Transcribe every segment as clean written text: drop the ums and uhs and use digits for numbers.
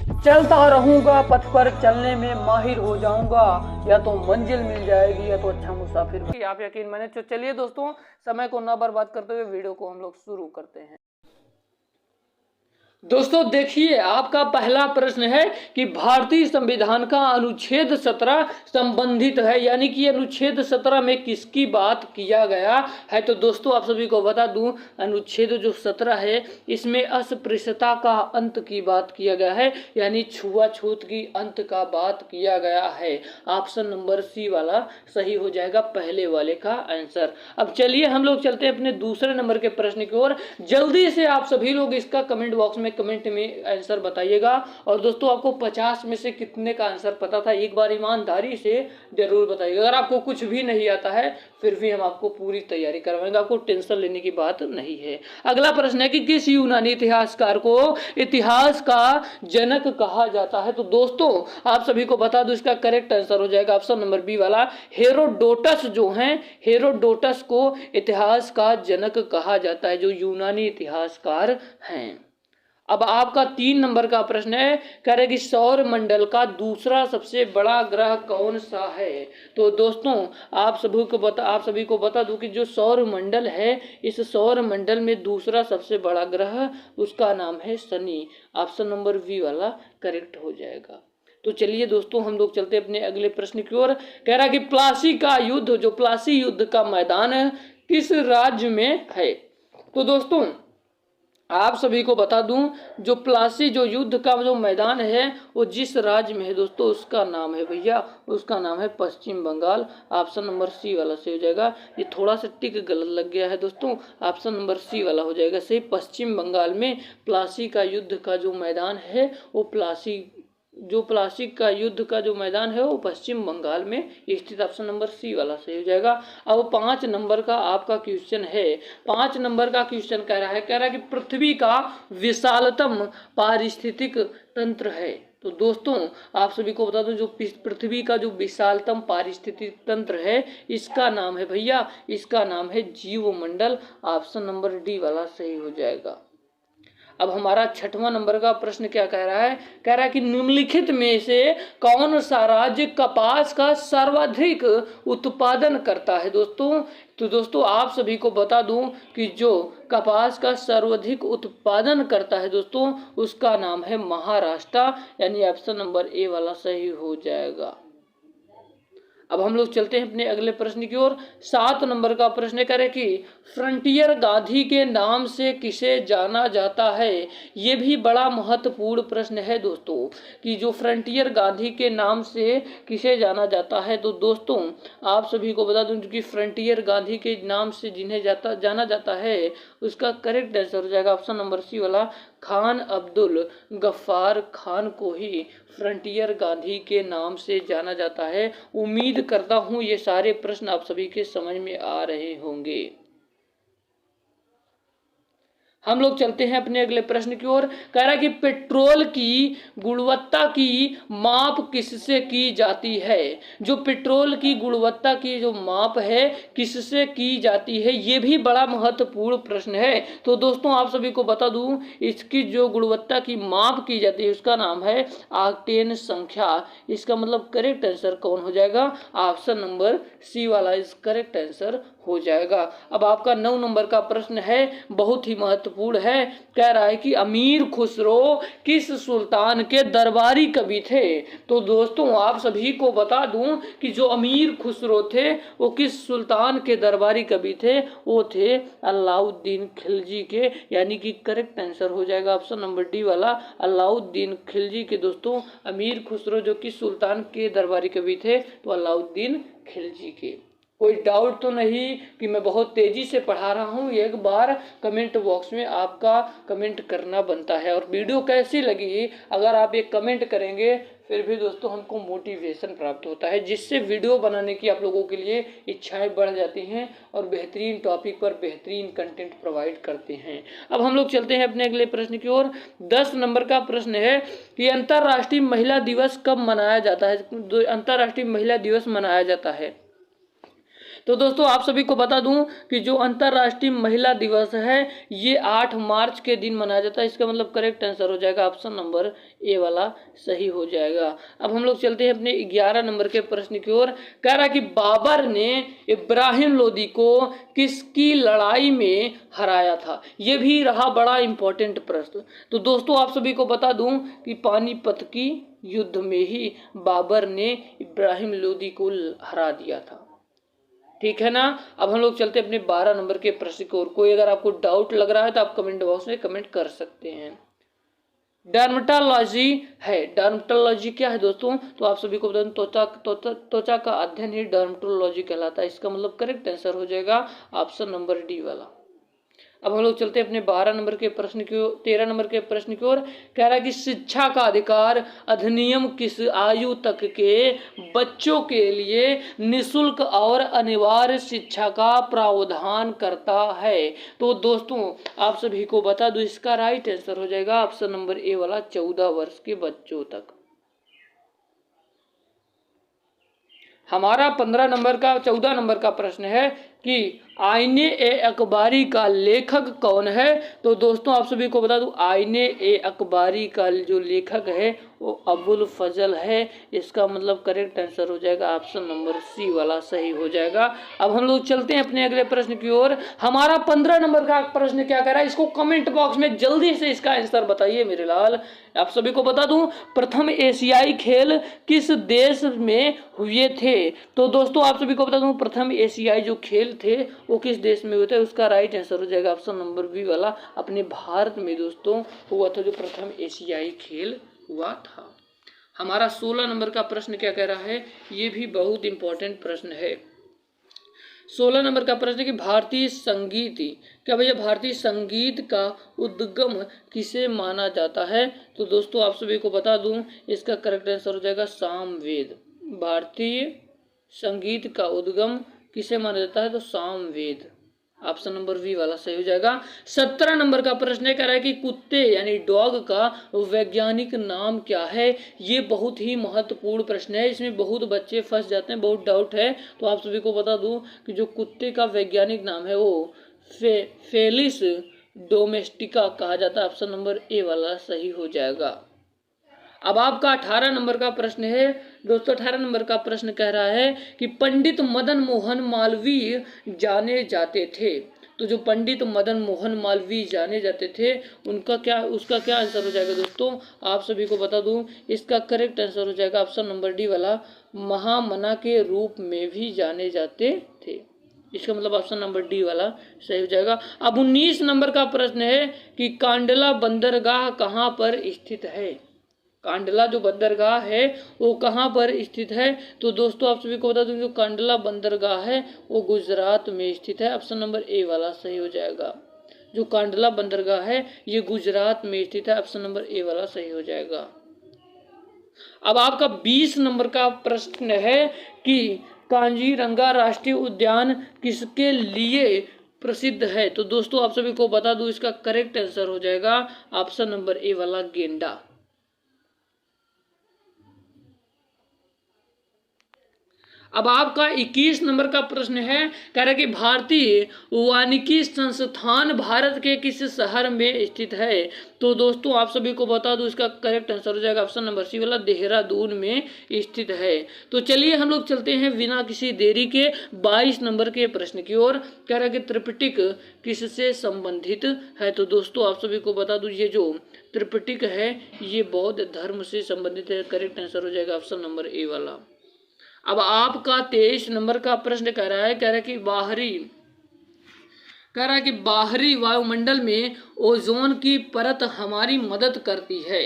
चलता रहूंगा पथ पर, चलने में माहिर हो जाऊंगा, या तो मंजिल मिल जाएगी या तो अच्छा मुसाफिर। आप यकीन माने। तो चलिए दोस्तों, समय को ना बर्बाद करते हुए वीडियो को हम लोग शुरू करते हैं। दोस्तों देखिए, आपका पहला प्रश्न है कि भारतीय संविधान का अनुच्छेद 17 संबंधित है, यानी कि अनुच्छेद 17 में किसकी बात किया गया है। तो दोस्तों आप सभी को बता दूं, अनुच्छेद जो 17 है इसमें अस्पृश्यता का अंत की बात किया गया है, यानी छुआछूत की अंत का बात किया गया है। ऑप्शन नंबर सी वाला सही हो जाएगा, पहले वाले का आंसर। अब चलिए हम लोग चलते हैं अपने दूसरे नंबर के प्रश्न की ओर। जल्दी से आप सभी लोग इसका कमेंट बॉक्स में कमेंट में आंसर बताइएगा। और दोस्तों आपको 50 में से कितने का आंसर पता था, एक बार ईमानदारी से जरूर बताइएगा। अगर आपको कुछ भी नहीं आता है फिर भी हम आपको पूरी तैयारी करवाएंगे, आपको टेंशन लेने की बात नहीं है। अगला प्रश्न है कि किस यूनानी इतिहासकार को इतिहास का जनक कहा जाता है। तो दोस्तों आप सभी को बता दूं, इसका करेक्ट आंसर हो जाएगा ऑप्शन नंबर बी वाला, हेरोडोटस जो हैं, हेरोडोटस को इतिहास का जनक कहा जाता है, जो यूनानी इतिहासकार हैं। अब आपका 3 नंबर का प्रश्न है, कह रहे कि सौर मंडल का दूसरा सबसे बड़ा ग्रह कौन सा है। तो दोस्तों आप सभी को बता दूं कि जो सौर मंडल है, इस सौर मंडल में दूसरा सबसे बड़ा ग्रह, उसका नाम है शनि। ऑप्शन नंबर बी वाला करेक्ट हो जाएगा। तो चलिए दोस्तों हम लोग चलते अपने अगले प्रश्न की ओर। कह रहा कि प्लासी का युद्ध, जो प्लासी युद्ध का मैदान है, किस राज्य में है। तो दोस्तों आप सभी को बता दूं, जो प्लासी जो युद्ध का जो मैदान है वो जिस राज्य में है दोस्तों, उसका नाम है भैया, उसका नाम है पश्चिम बंगाल। ऑप्शन नंबर सी वाला सही हो जाएगा। ये थोड़ा सा टिक गलत लग गया है दोस्तों, ऑप्शन नंबर सी वाला हो जाएगा सही। पश्चिम बंगाल में प्लासी का युद्ध का जो मैदान है वो प्लासी का युद्ध का जो मैदान है वो पश्चिम बंगाल में स्थित। ऑप्शन नंबर सी वाला सही हो जाएगा। अब 5 नंबर का आपका क्वेश्चन है। 5 नंबर का क्वेश्चन कह रहा है कि पृथ्वी का विशालतम पारिस्थितिक तंत्र है। तो दोस्तों आप सभी को बता दूं, जो पृथ्वी का जो विशालतम पारिस्थितिक तंत्र है, इसका नाम है भैया, इसका नाम है जीवमंडल। ऑप्शन नंबर डी वाला सही हो जाएगा। अब हमारा 6वां नंबर का प्रश्न क्या कह रहा है, कह रहा है कि निम्नलिखित में से कौन सा राज्य कपास का सर्वाधिक उत्पादन करता है। दोस्तों तो दोस्तों आप सभी को बता दूं कि जो कपास का सर्वाधिक उत्पादन करता है दोस्तों, उसका नाम है महाराष्ट्र, यानी ऑप्शन नंबर ए वाला सही हो जाएगा। अब हम लोग चलते हैं अपने अगले प्रश्न की ओर। 7 नंबर का प्रश्न करें कि फ्रंटियर गांधी के नाम से किसे जाना जाता है। ये भी बड़ा महत्वपूर्ण प्रश्न है दोस्तों, कि जो फ्रंटियर गांधी के नाम से किसे जाना जाता है। तो दोस्तों आप सभी को बता दूं कि फ्रंटियर गांधी के नाम से जिन्हें जाना जाता है, उसका करेक्ट आंसर हो जाएगा ऑप्शन नंबर सी वाला, खान अब्दुल गफ्फार खान को ही फ्रंटियर गांधी के नाम से जाना जाता है। उम्मीद करता हूं ये सारे प्रश्न आप सभी के समझ में आ रहे होंगे। हम लोग चलते हैं अपने अगले प्रश्न की ओर। कह रहा है कि पेट्रोल की गुणवत्ता की माप किससे की जाती है। जो पेट्रोल की गुणवत्ता की जो माप है किससे की जाती है, ये भी बड़ा महत्वपूर्ण प्रश्न है। तो दोस्तों आप सभी को बता दूं, इसकी जो गुणवत्ता की माप की जाती है उसका नाम है ऑक्टेन संख्या। इसका मतलब करेक्ट आंसर कौन हो जाएगा, ऑप्शन नंबर सी वाला इस करेक्ट आंसर हो जाएगा। अब आपका 9 नंबर का प्रश्न है, बहुत ही महत्वपूर्ण है। कह रहा है कि अमीर खुसरो किस सुल्तान के दरबारी कवि थे। तो दोस्तों आप सभी को बता दूं कि जो अमीर खुसरो थे वो किस सुल्तान के दरबारी कवि थे, वो थे अलाउद्दीन खिलजी के, यानी कि करेक्ट आंसर हो जाएगा ऑप्शन नंबर डी वाला, अलाउद्दीन खिलजी के। दोस्तों अमीर खुसरो जो किस सुल्तान के दरबारी कवि थे, तो अलाउद्दीन खिलजी के। कोई डाउट तो नहीं कि मैं बहुत तेजी से पढ़ा रहा हूँ, एक बार कमेंट बॉक्स में आपका कमेंट करना बनता है। और वीडियो कैसी लगी, अगर आप एक कमेंट करेंगे फिर भी दोस्तों हमको मोटिवेशन प्राप्त होता है, जिससे वीडियो बनाने की आप लोगों के लिए इच्छाएं बढ़ जाती हैं और बेहतरीन टॉपिक पर बेहतरीन कंटेंट प्रोवाइड करते हैं। अब हम लोग चलते हैं अपने अगले प्रश्न की ओर। 10 नंबर का प्रश्न है कि अंतर्राष्ट्रीय महिला दिवस कब मनाया जाता है। अंतर्राष्ट्रीय महिला दिवस मनाया जाता है। तो दोस्तों आप सभी को बता दूं कि जो अंतर्राष्ट्रीय महिला दिवस है ये 8 मार्च के दिन मनाया जाता है। इसका मतलब करेक्ट आंसर हो जाएगा ऑप्शन नंबर ए वाला सही हो जाएगा। अब हम लोग चलते हैं अपने 11 नंबर के प्रश्न की ओर। कह रहा है कि बाबर ने इब्राहिम लोदी को किसकी लड़ाई में हराया था। ये भी रहा बड़ा इंपॉर्टेंट प्रश्न। तो दोस्तों आप सभी को बता दूं कि पानीपत की युद्ध में ही बाबर ने इब्राहिम लोदी को हरा दिया था। ठीक है ना। अब हम लोग चलते अपने 12 नंबर के प्रश्न की ओर। कोई अगर आपको डाउट लग रहा है तो आप कमेंट बॉक्स में कमेंट कर सकते हैं। डर्मेटोलॉजी है। डर्मेटोलॉजी क्या है दोस्तों? तो आप सभी को बता दूं त्वचा का अध्ययन ही डर्मेटोलॉजी कहलाता है। इसका मतलब करेक्ट आंसर हो जाएगा ऑप्शन नंबर डी वाला। अब हम लोग चलते हैं अपने 12 नंबर के प्रश्न की ओर, 13 नंबर के प्रश्न की ओर। कह रहा है कि शिक्षा का अधिकार अधिनियम किस आयु तक के बच्चों के लिए निःशुल्क और अनिवार्य शिक्षा का प्रावधान करता है। तो दोस्तों आप सभी को बता दूं इसका राइट आंसर हो जाएगा ऑप्शन नंबर ए वाला 14 वर्ष के बच्चों तक। हमारा 15 नंबर का 14 नंबर का प्रश्न है कि आईने ए अकबारी का लेखक कौन है। तो दोस्तों आप सभी को बता दूं आईने ए अकबारी का जो लेखक है वो अबुल फजल है। इसका मतलब करेक्ट आंसर हो जाएगा ऑप्शन नंबर सी वाला सही हो जाएगा। अब हम लोग चलते हैं अपने अगले प्रश्न की ओर। हमारा 15 नंबर का प्रश्न क्या कह रहा है, इसको कमेंट बॉक्स में जल्दी से इसका आंसर बताइए मेरे लाल। आप सभी को बता दूं प्रथम एशियाई खेल किस देश में हुए थे। तो दोस्तों आप सभी को बता दूं प्रथम एशियाई जो खेल थे वो किस देश में हुए थे। उसका राइट आंसर हो जाएगा ऑप्शन नंबर बी वाला अपने भारत में दोस्तों हुआ था जो प्रथम एशियाई खेल हुआ था। हमारा 16 नंबर का प्रश्न क्या कह रहा है, ये भी बहुत इंपॉर्टेंट प्रश्न है। 16 नंबर का प्रश्न है कि भारतीय संगीत, क्या भैया भारतीय संगीत का उद्गम किसे माना जाता है। तो दोस्तों आप सभी को बता दूं इसका करेक्ट आंसर हो जाएगा सामवेद। भारतीय संगीत का उद्गम किसे माना जाता है तो सामवेद। ऑप्शन नंबर वी वाला सही हो जाएगा। 17 नंबर का प्रश्न कह रहा है कि कुत्ते यानी डॉग का वैज्ञानिक नाम क्या है। ये बहुत ही महत्वपूर्ण प्रश्न है, इसमें बहुत बच्चे फंस जाते हैं, बहुत डाउट है। तो आप सभी को बता दूं कि जो कुत्ते का वैज्ञानिक नाम है वो फेलिस डोमेस्टिका कहा जाता है। ऑप्शन नंबर ए वाला सही हो जाएगा। अब आपका 18 नंबर का प्रश्न है दोस्तों। 18 नंबर का प्रश्न कह रहा है कि पंडित मदन मोहन मालवीय जाने जाते थे। तो जो पंडित मदन मोहन मालवीय जाने जाते थे उसका क्या आंसर हो जाएगा दोस्तों। आप सभी को बता दूं इसका करेक्ट आंसर हो जाएगा ऑप्शन नंबर डी वाला महामना के रूप में भी जाने जाते थे। इसका मतलब ऑप्शन नंबर डी वाला सही हो जाएगा। अब 19 नंबर का प्रश्न है कि कांडला बंदरगाह कहाँ पर स्थित है। कांडला जो बंदरगाह है वो कहाँ पर स्थित है। तो दोस्तों आप सभी को बता दूं जो कांडला बंदरगाह है वो गुजरात में स्थित है। ऑप्शन नंबर ए वाला सही हो जाएगा। जो कांडला बंदरगाह है ये गुजरात में स्थित है। ऑप्शन नंबर ए वाला सही हो जाएगा। अब आपका 20 नंबर का प्रश्न है कि कांजीरंगा राष्ट्रीय उद्यान किसके लिए प्रसिद्ध है। तो दोस्तों आप सभी को बता दूं इसका करेक्ट आंसर हो जाएगा ऑप्शन नंबर ए वाला गेंडा। अब आपका 21 नंबर का प्रश्न है, कह रहा है कि भारतीय वानिकी संस्थान भारत के किस शहर में स्थित है। तो दोस्तों आप सभी को बता दूं इसका करेक्ट आंसर हो जाएगा ऑप्शन नंबर सी वाला देहरादून में स्थित है। तो चलिए हम लोग चलते हैं बिना किसी देरी के 22 नंबर के प्रश्न की ओर। कह रहा है कि त्रिपिटक किससे संबंधित है। तो दोस्तों आप सभी को बता दूं ये जो त्रिपिटक है ये बौद्ध धर्म से संबंधित है। करेक्ट आंसर हो जाएगा ऑप्शन नंबर ए वाला। अब आपका 23 नंबर का प्रश्न कह रहा है कि बाहरी वायुमंडल में ओजोन की परत हमारी मदद करती है।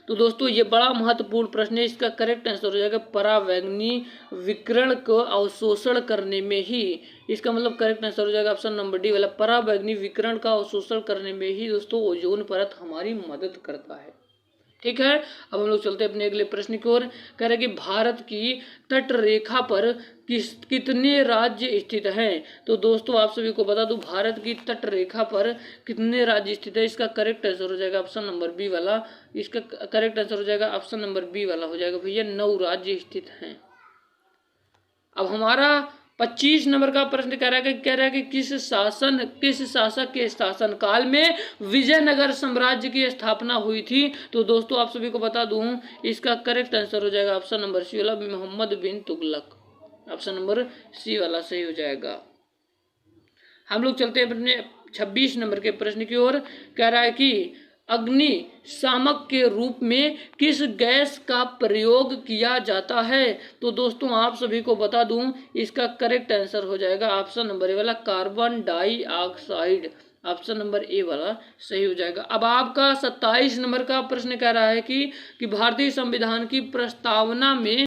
तो दोस्तों ये बड़ा महत्वपूर्ण प्रश्न है। इसका करेक्ट आंसर हो जाएगा परावैंगनी विकिरण को अवशोषण करने में ही। इसका मतलब करेक्ट आंसर हो जाएगा ऑप्शन नंबर डी वाला परावैंगनी विकिरण का अवशोषण करने में ही दोस्तों ओजोन परत हमारी मदद करता है। ठीक है। अब हम लोग चलते हैं अपने अगले प्रश्न की ओर। कह रहे कि भारत की तट रेखा पर कितने राज्य स्थित हैं। तो दोस्तों आप सभी को बता दूं भारत की तट रेखा पर कितने राज्य स्थित है। इसका करेक्ट आंसर हो जाएगा ऑप्शन नंबर बी वाला। इसका करेक्ट आंसर हो जाएगा ऑप्शन नंबर बी वाला हो जाएगा भैया 9 राज्य स्थित हैं। अब हमारा 25 नंबर का प्रश्न कह रहा है कि किस शासक के शासन काल में विजयनगर साम्राज्य की स्थापना हुई थी। तो दोस्तों आप सभी को बता दूं, इसका करेक्ट आंसर हो जाएगा ऑप्शन नंबर सी वाला, मोहम्मद बिन तुगलक। ऑप्शन नंबर सी वाला सही हो जाएगा। हम लोग चलते हैं अपने 26 नंबर के प्रश्न की ओर। कह रहा है कि अग्निशामक के रूप में किस गैस का प्रयोग किया जाता है। तो दोस्तों आप सभी को बता दूं, इसका करेक्ट आंसर हो जाएगा ऑप्शन नंबर ए वाला, carbon dioxide. Option number A वाला सही हो जाएगा। अब आपका 27 नंबर का प्रश्न कह रहा है कि भारतीय संविधान की प्रस्तावना में